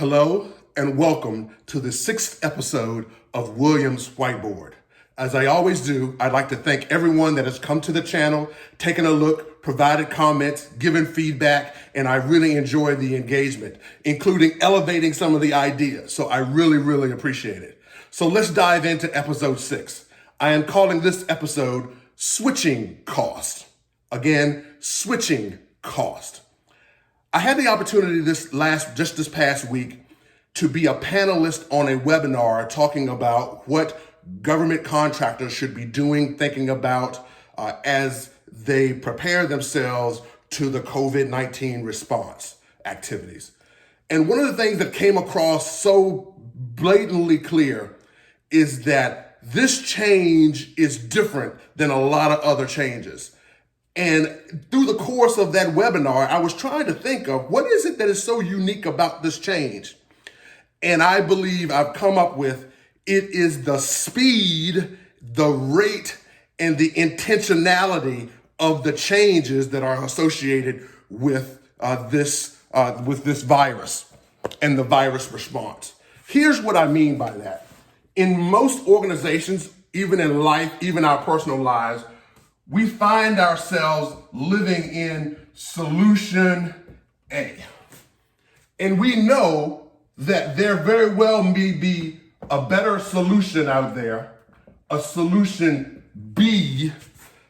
Hello and welcome to the 6th episode of Williams Whiteboard. As I always do, I'd like to thank everyone that has come to the channel, taken a look, provided comments, given feedback, and I really enjoy the engagement, including elevating some of the ideas. So I really appreciate it. So let's dive into episode 6. I am calling this episode Switching Cost. Again, switching cost. I had the opportunity this past week to be a panelist on a webinar talking about what government contractors should be doing, thinking about as they prepare themselves to the COVID-19 response activities. And one of the things that came across so blatantly clear is that this change is different than a lot of other changes. And through the course of that webinar, I was trying to think of what is it that is so unique about this change? And I believe I've come up with it is the speed, the rate, and the intentionality of the changes that are associated with this virus and the virus response. Here's what I mean by that. In most organizations, even in life, even our personal lives, we find ourselves living in solution A. And we know that there very well may be a better solution out there, a solution B,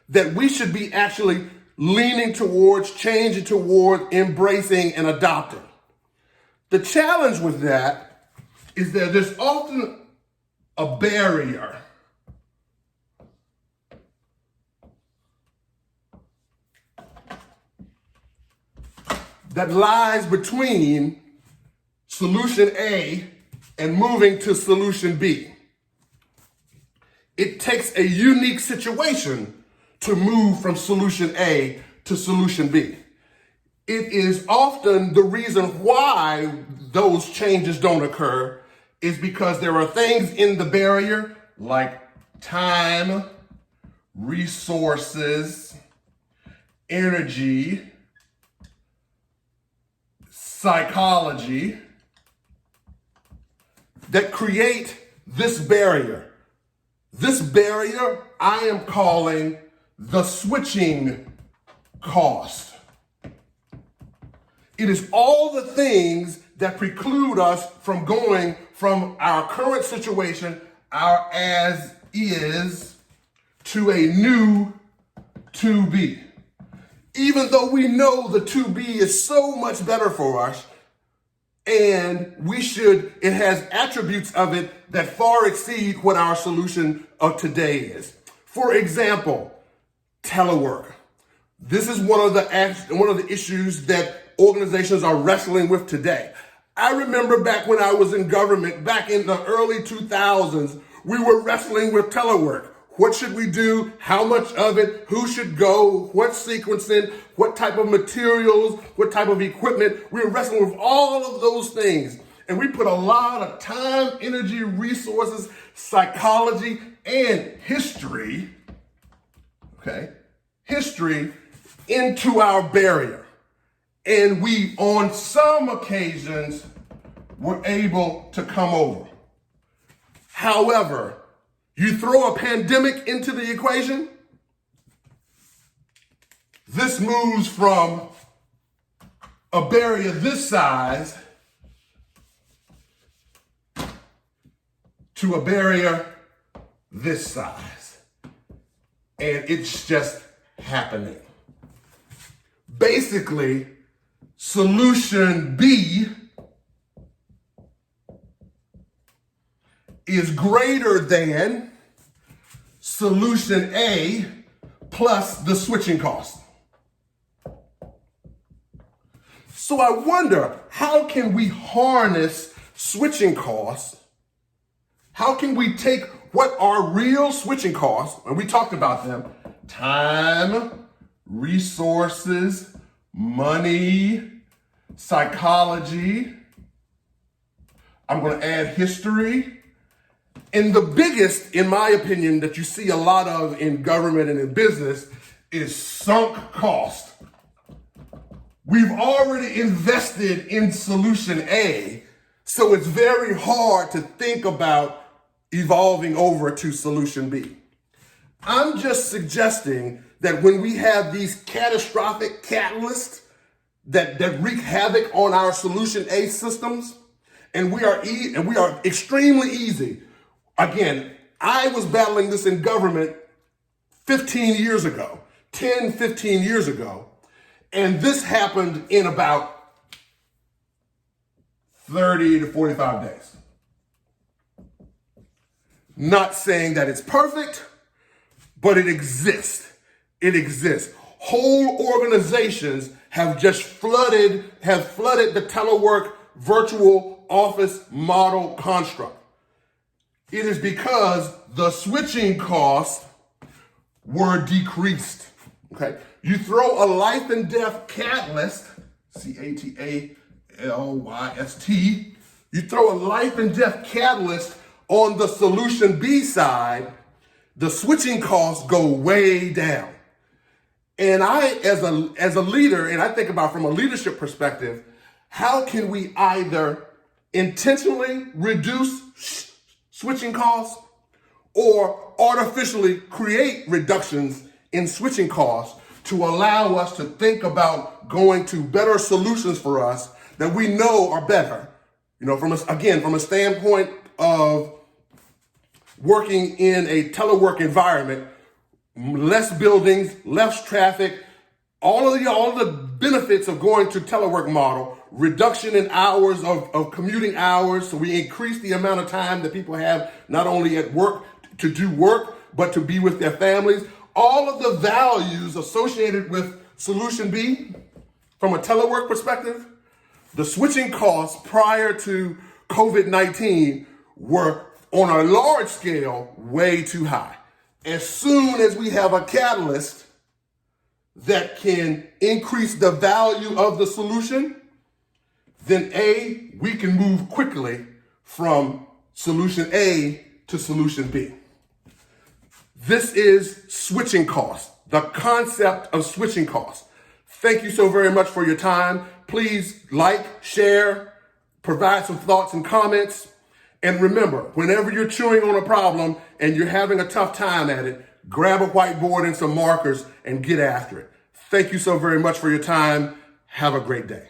that we should be actually leaning towards, changing toward, embracing, and adopting. The challenge with that is that there's often a barrier that lies between solution A and moving to solution B. It takes a unique situation to move from solution A to solution B. It is often the reason why those changes don't occur is because there are things in the barrier like time, resources, energy, psychology that create this barrier. This barrier I am calling the switching cost. It is all the things that preclude us from going from our current situation, our as is, to a new to be. Even though we know the to be is so much better for us, and it has attributes of it that far exceed what our solution of today is. For example, telework. This is one of the issues that organizations are wrestling with today. I remember back when I was in government, back in the early 2000s, we were wrestling with telework. What should we do? How much of it? Who should go? What sequencing? What type of materials? What type of equipment? We were wrestling with all of those things. And we put a lot of time, energy, resources, psychology, and history into our barrier. And we, on some occasions, were able to come over. However, you throw a pandemic into the equation, this moves from a barrier this size to a barrier this size. And it's just happening. Basically, solution B is greater than solution A plus the switching cost. So I wonder, how can we harness switching costs? How can we take what are real switching costs, and we talked about them, time, resources, money, psychology, I'm going to add history. And the biggest, in my opinion, that you see a lot of in government and in business is sunk cost. We've already invested in solution A, So it's very hard to think about evolving over to solution B. I'm just suggesting that when we have these catastrophic catalysts that wreak havoc on our solution A systems, and we are extremely easy. Again, I was battling this in government 15 years ago, 10, 15 years ago, and this happened in about 30 to 45 days. Not saying that it's perfect, but it exists. It exists. Whole organizations have flooded the telework virtual office model construct. It is because the switching costs were decreased. Okay, you throw a life and death catalyst, catalyst, you throw a life and death catalyst on the solution B side, the switching costs go way down. And I, as a leader, and I think about from a leadership perspective, how can we either intentionally reduce switching costs or artificially create reductions in switching costs to allow us to think about going to better solutions for us that we know are better. You know, from a standpoint of working in a telework environment, less buildings, less traffic, all of the benefits of going to telework model, reduction in hours of commuting hours, so we increase the amount of time that people have not only at work to do work, but to be with their families. All of the values associated with solution B from a telework perspective, the switching costs prior to COVID-19 were on a large scale way too high. As soon as we have a catalyst that can increase the value of the solution, then we can move quickly from solution A to solution B. This is switching costs, the concept of switching costs. Thank you so very much for your time. Please like, share, provide some thoughts and comments. And remember, whenever you're chewing on a problem and you're having a tough time at it, grab a whiteboard and some markers and get after it. Thank you so very much for your time. Have a great day.